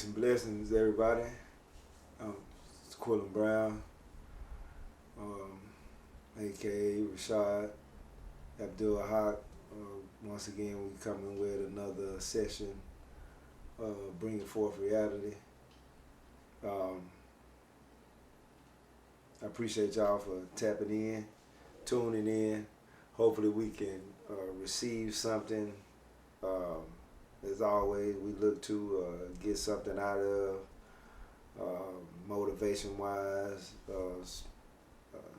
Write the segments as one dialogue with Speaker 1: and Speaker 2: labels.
Speaker 1: Peace and blessings, everybody. It's Quillen Brown, um, aka Rashad Abdul Haq. Once again, we coming with another session, bringing forth reality. I appreciate y'all for tapping in, tuning in. Hopefully, we can receive something. As always, we look to get something out of motivation wise,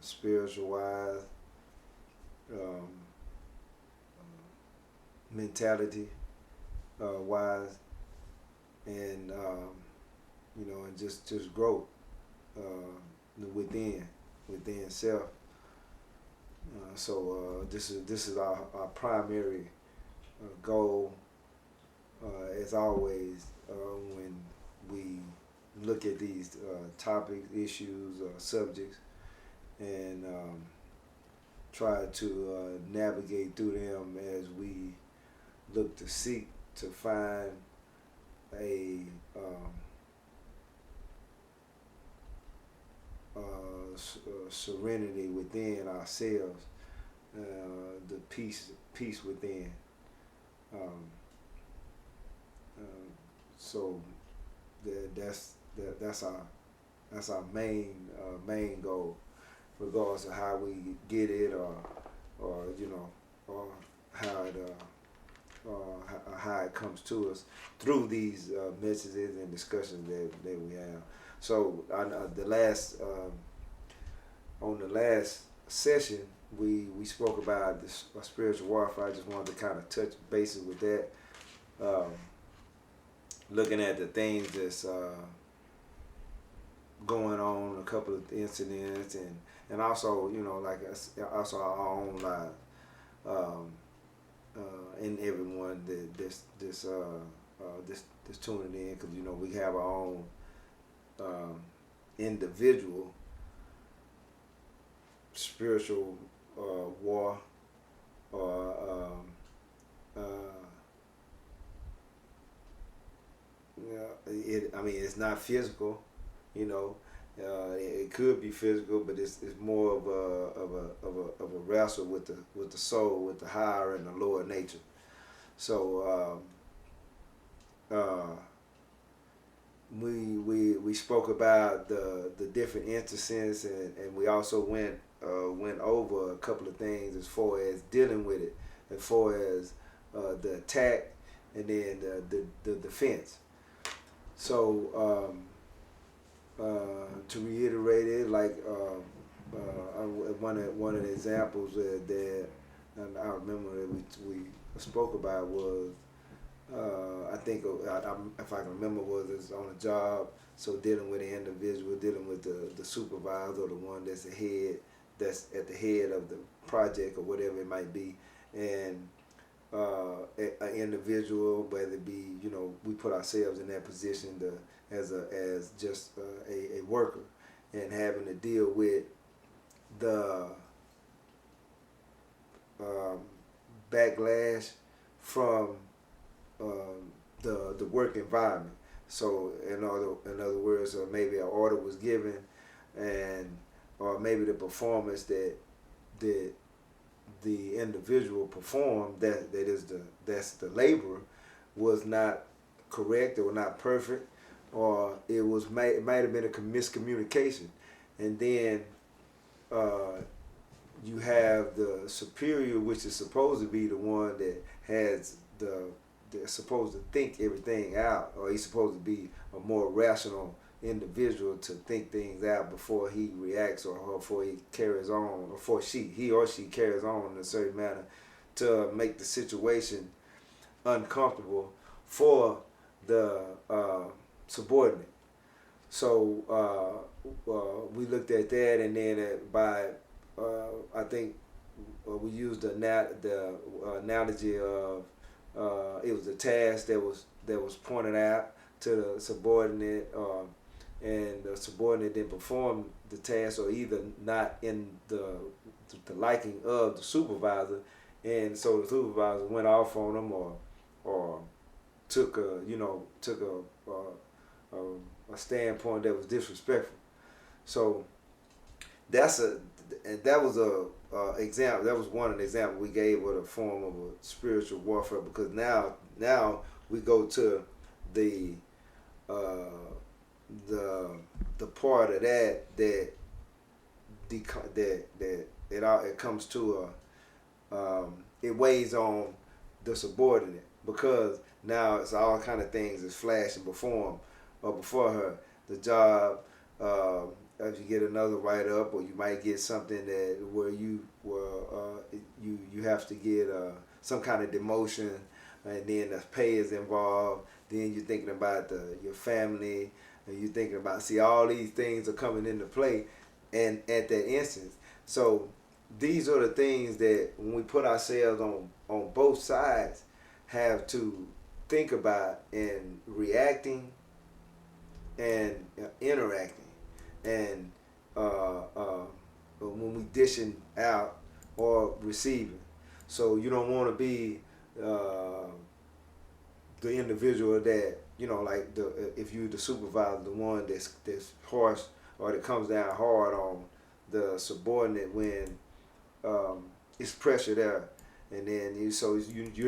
Speaker 1: spiritual wise, um, mentality wise, and and just growth within self. So this is our primary goal. As always, when we look at these topics, issues, subjects, and try to navigate through them as we look to seek to find a serenity within ourselves, the peace within. So that's our main goal, regardless of how we get it or how it comes to us through these messages and discussions that we have. So on the last session we spoke about this spiritual warfare. I just wanted to kind of touch bases with that. Looking at the things that's going on, a couple of incidents, and also also our own lives, and everyone that's tuning in, because we have our own individual spiritual war, or it's not physical, it could be physical, but it's more of a wrestle with the soul, with the higher and the lower nature. So we spoke about the different instances, and we also went over a couple of things as far as dealing with it, as far as the attack and then the defense. So to reiterate it, like one of the examples that I remember that we spoke about was, I think if I can remember, was on a job. So dealing with the individual, dealing with the supervisor, or the one that's that's at the head of the project or whatever it might be, and an individual, whether it be, we put ourselves in that position as just a worker, and having to deal with the backlash from the work environment. So in other words, maybe an order was given, or maybe the performance that the individual performed, that's the laborer, was not correct, or not perfect, or it might have been a miscommunication, and then you have the superior, which is supposed to be the one that has they're supposed to think everything out, or he's supposed to be a more rational individual to think things out before he reacts, or before he carries on, or before he or she carries on in a certain manner to make the situation uncomfortable for the subordinate. So we looked at that, and then I think we used the analogy of it was a task that was pointed out to the subordinate, and the subordinate didn't perform the task, or either not in the liking of the supervisor, and so the supervisor went off on him, or took a a standpoint that was disrespectful. So that's a and that was a example. That was one of the examples we gave with a form of a spiritual warfare, because now we go to the uh, the part of that it comes to it weighs on the subordinate, because now it's all kind of things is flashing before him or before her. The job, if you get another write up, or you might get something that where you have to get some kind of demotion, and then the pay is involved. Then you're thinking about your family, and you're thinking about, see, all these things are coming into play, and at that instance. So these are the things that when we put ourselves on both sides have to think about in reacting and interacting, and when we dishing out or receiving. So you don't want to be the individual that, like if you the supervisor, the one that's harsh, or that comes down hard on the subordinate when it's pressure there, and then you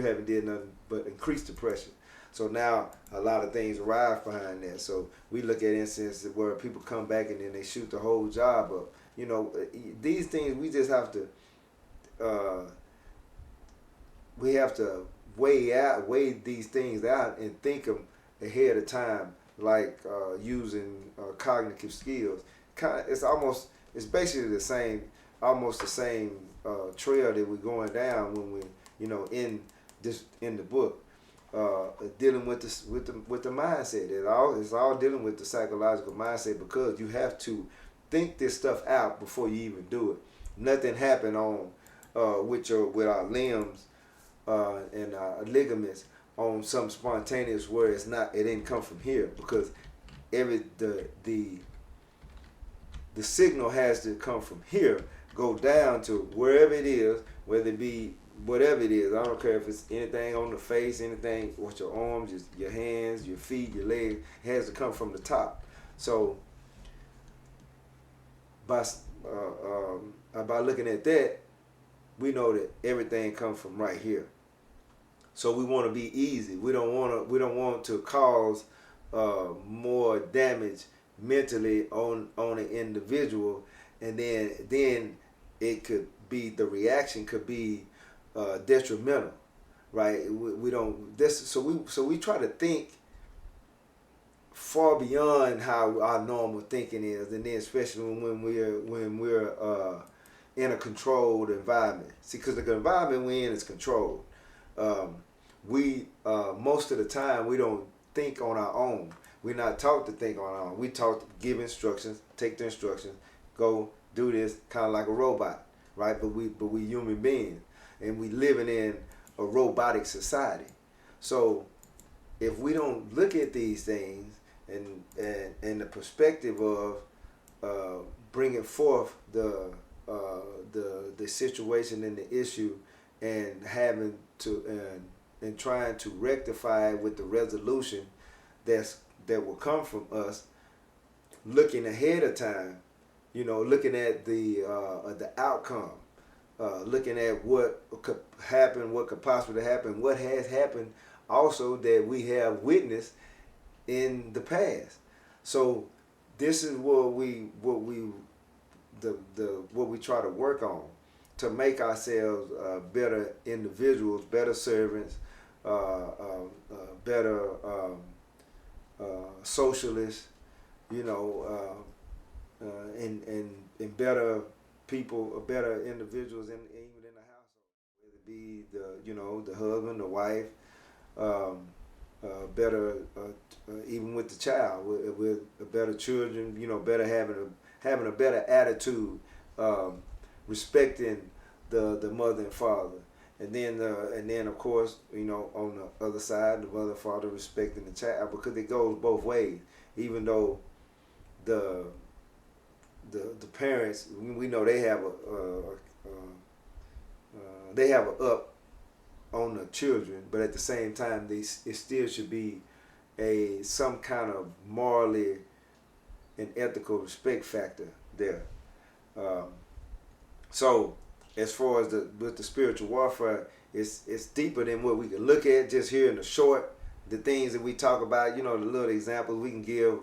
Speaker 1: haven't did nothing but increase the pressure. So now a lot of things arise behind that. So we look at instances where people come back and then they shoot the whole job up. These things we just have to we have to weigh these things out and think them ahead of time, like using cognitive skills. It's basically almost the same trail that we're going down when we in the book. Dealing with the mindset. It's all dealing with the psychological mindset, because you have to think this stuff out before you even do it. Nothing happened on with our limbs and our ligaments on some spontaneous where it didn't come from here, because the signal has to come from here, go down to wherever it is, whether it be whatever it is. I don't care if it's anything on the face, anything with your arms, your hands, your feet, your legs. It has to come from the top. So by looking at that, we know that everything comes from right here. So we want to be easy. We don't want to cause more damage mentally on an individual, and then it could be, the reaction could be detrimental, right? We don't this so we try to think far beyond how our normal thinking is, and then especially when we're in a controlled environment. See, because the environment we're in is controlled. We most of the time we don't think on our own. We're not taught to think on our own. We taught to give instructions, take the instructions, go do this, kind of like a robot, right? But we human beings, and we living in a robotic society. So if we don't look at these things and the perspective of bringing forth the situation and the issue, and having to and trying to rectify it with the resolution that will come from us, looking ahead of time, looking at the outcome, looking at what could happen, what could possibly happen, what has happened, also that we have witnessed in the past. So this is what we try to work on, to make ourselves better individuals, better servants, better socialists, and better people, better individuals, even in the household, whether it be the husband, the wife, better even with the child, with better children, better having a better attitude, respecting the mother and father, and then of course on the other side, the mother and father respecting the child, because it goes both ways. Even though the parents, we know they have a up on the children, but at the same time it still should be some kind of morally and ethical respect factor there. Um, so as far as with the spiritual warfare, it's deeper than what we can look at just here in the short. The things that we talk about, the little examples we can give,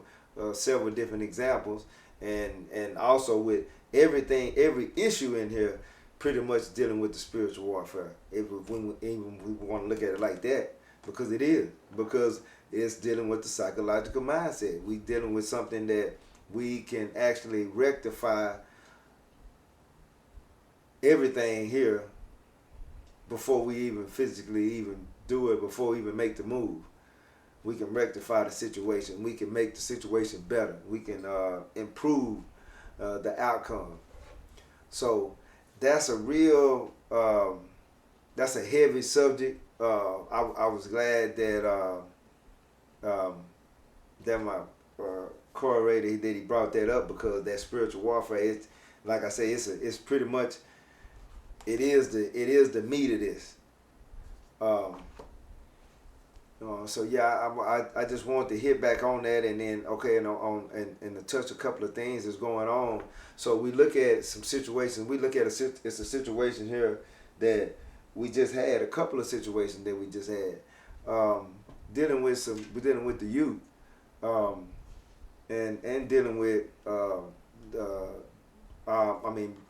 Speaker 1: several different examples, and also with every issue in here, pretty much dealing with the spiritual warfare. Even we want to look at it like that, because it's dealing with the psychological mindset. We dealing with something that we can actually rectify everything here before we even physically even do it, before we even make the move. We can rectify the situation. We can make the situation better. We can improve the outcome. So that's a real, that's a heavy subject. I was glad that that my curator that he brought that up, because that spiritual warfare, it's like I say, it's pretty much, it is the meat of this. So yeah, I just wanted to hit back on that, and then and to touch a couple of things that's going on. So we look at some situations. We look at it's a situation here that we just had, a couple of situations that we just had, we're dealing with the youth, and dealing with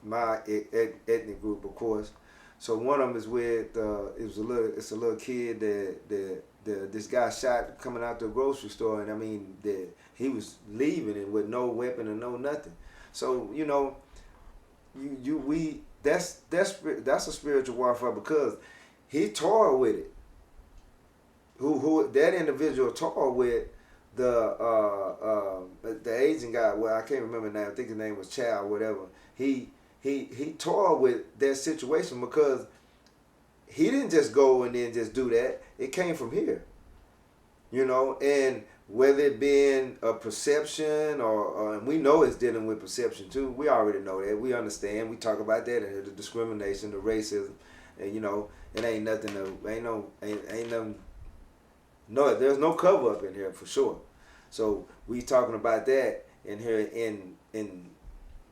Speaker 1: my ethnic group, of course. So one of them is with it's a little kid that this guy shot coming out the grocery store, and he was leaving and with no weapon and no nothing. So that's a spiritual warfare, because he toyed with it. Who that individual toyed with the Asian guy? Well, I can't remember now. I think his name was Chow, whatever. He toyed with that situation, because he didn't just go and then just do that. It came from here, and whether it being a perception or and we know it's dealing with perception too. We already know that. We understand. We talk about that, and the discrimination, the racism, and it ain't nothing. Ain't nothing. No, there's no cover up in here for sure. So we talking about that in here in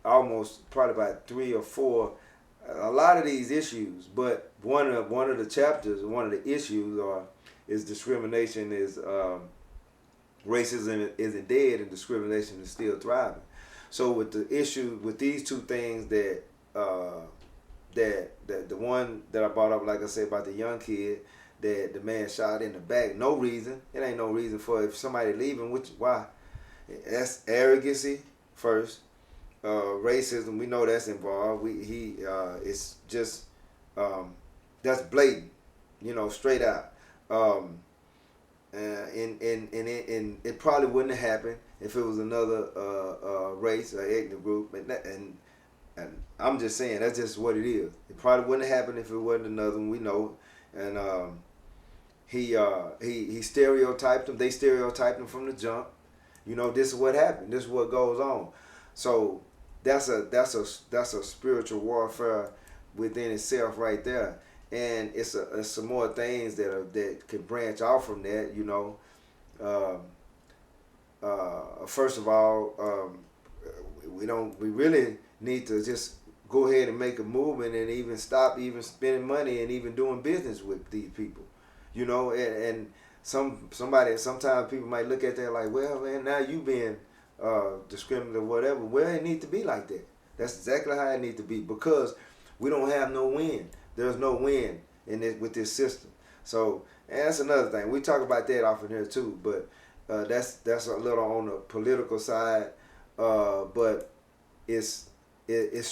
Speaker 1: almost probably about 3 or 4, a lot of these issues. But one of the chapters, one of the issues is discrimination is racism isn't dead and discrimination is still thriving. So with the issue with these two things that the one that I brought up, like I said, about the young kid that the man shot in the back, no reason. It ain't no reason for if somebody leaving, why? That's arrogancy first. Racism, we know that's involved. It's just that's blatant, straight out. And it probably wouldn't have happened if it was another race or ethnic group. And I'm just saying, that's just what it is. It probably wouldn't have happened if it wasn't another one. We know. And he stereotyped them. They stereotyped him from the jump. This is what happened. This is what goes on. So that's a spiritual warfare within itself right there. And it's some more things that can branch off from that. First of all, we really need to just go ahead and make a movement and even stop even spending money and even doing business with these people. And sometimes people might look at that like, well, man, now you being discriminative or whatever. Well, it needs to be like that. That's exactly how it needs to be, because we don't have no win. There's no win in this with this system. So, and that's another thing. We talk about that often here too, but that's a little on the political side. But it's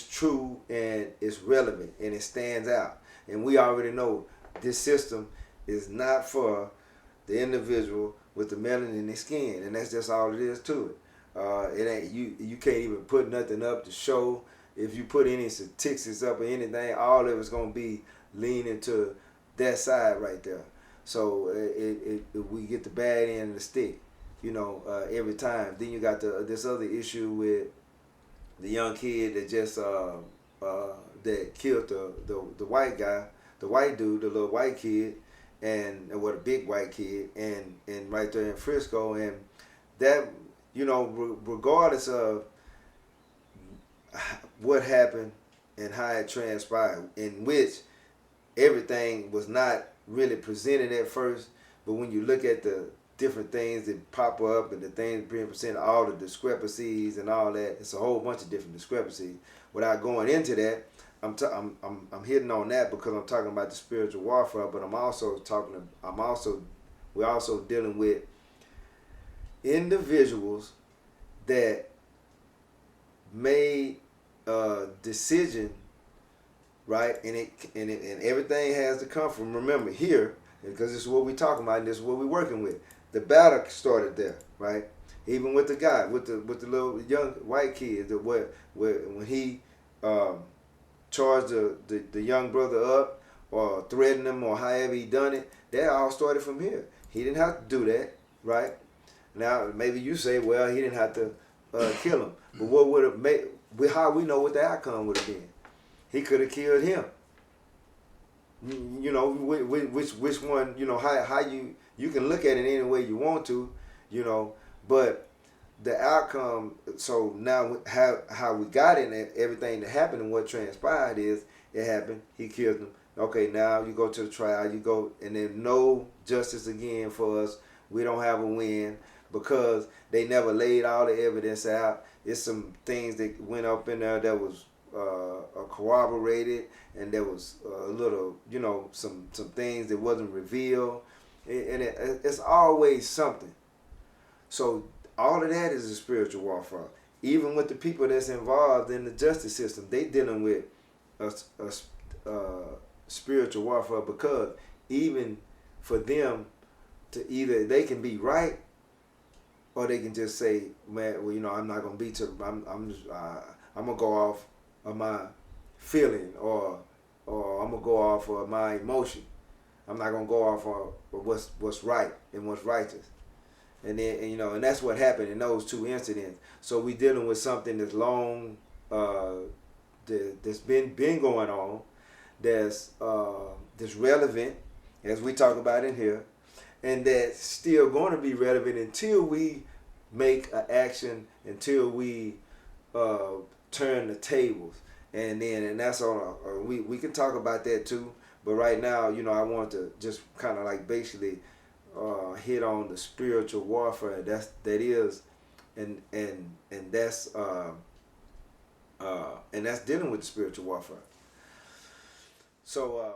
Speaker 1: true and it's relevant and it stands out. And we already know this system is not for the individual with the melanin in their skin, and that's just all it is to it. It ain't you can't even put nothing up to show. If you put any statistics up or anything, all of it's gonna be leaning to that side right there. So we get the bad end of the stick, every time. Then you got this other issue with the young kid that just that killed the white guy, the white dude, the little white kid, and what a big white kid, and right there in Frisco, and that, you know, regardless of what happened and how it transpired, in which everything was not really presented at first, but when you look at the different things that pop up and the things being presented, all the discrepancies and all that, it's a whole bunch of different discrepancies. Without going into that, I'm hitting on that because I'm talking about the spiritual warfare, but we're also dealing with individuals that made a decision, right? And everything has to come from, remember, here, because this is what we're talking about and this is what we're working with. The battle started there, right? Even with the guy, with the little young white kid, when he charged the young brother up or threatened him or however he done it, that all started from here. He didn't have to do that, right? Now maybe you say, well, he didn't have to kill him, but what would have made? How we know what the outcome would have been? He could have killed him. You know, which one? You know, how you can look at it any way you want to, you know, but the outcome. So now how we got in it, everything that happened and what transpired is it happened. He killed him. Okay, now you go to the trial. You go, and then no justice again for us. We don't have a win because they never laid all the evidence out. It's some things that went up in there that was corroborated, and there was a little, you know, some things that wasn't revealed, and it's always something. So all of that is a spiritual warfare. Even with the people that's involved in the justice system, they dealing with a spiritual warfare, because even for them to either they can be right or they can just say, man, well, you know, I'm not gonna be to. I'm gonna go off of my feeling, or I'm gonna go off of my emotion. I'm not gonna go off of what's right and what's righteous. And then, and, you know, and that's what happened in those two incidents. So we dealing with something that's long, that's been going on, that's relevant, as we talk about in here, and that's still going to be relevant until we make an action, until we turn the tables, and that's on. We can talk about that too, but right now, you know, I want to just kind of like basically hit on the spiritual warfare. That is, and that's and that's dealing with the spiritual warfare. So.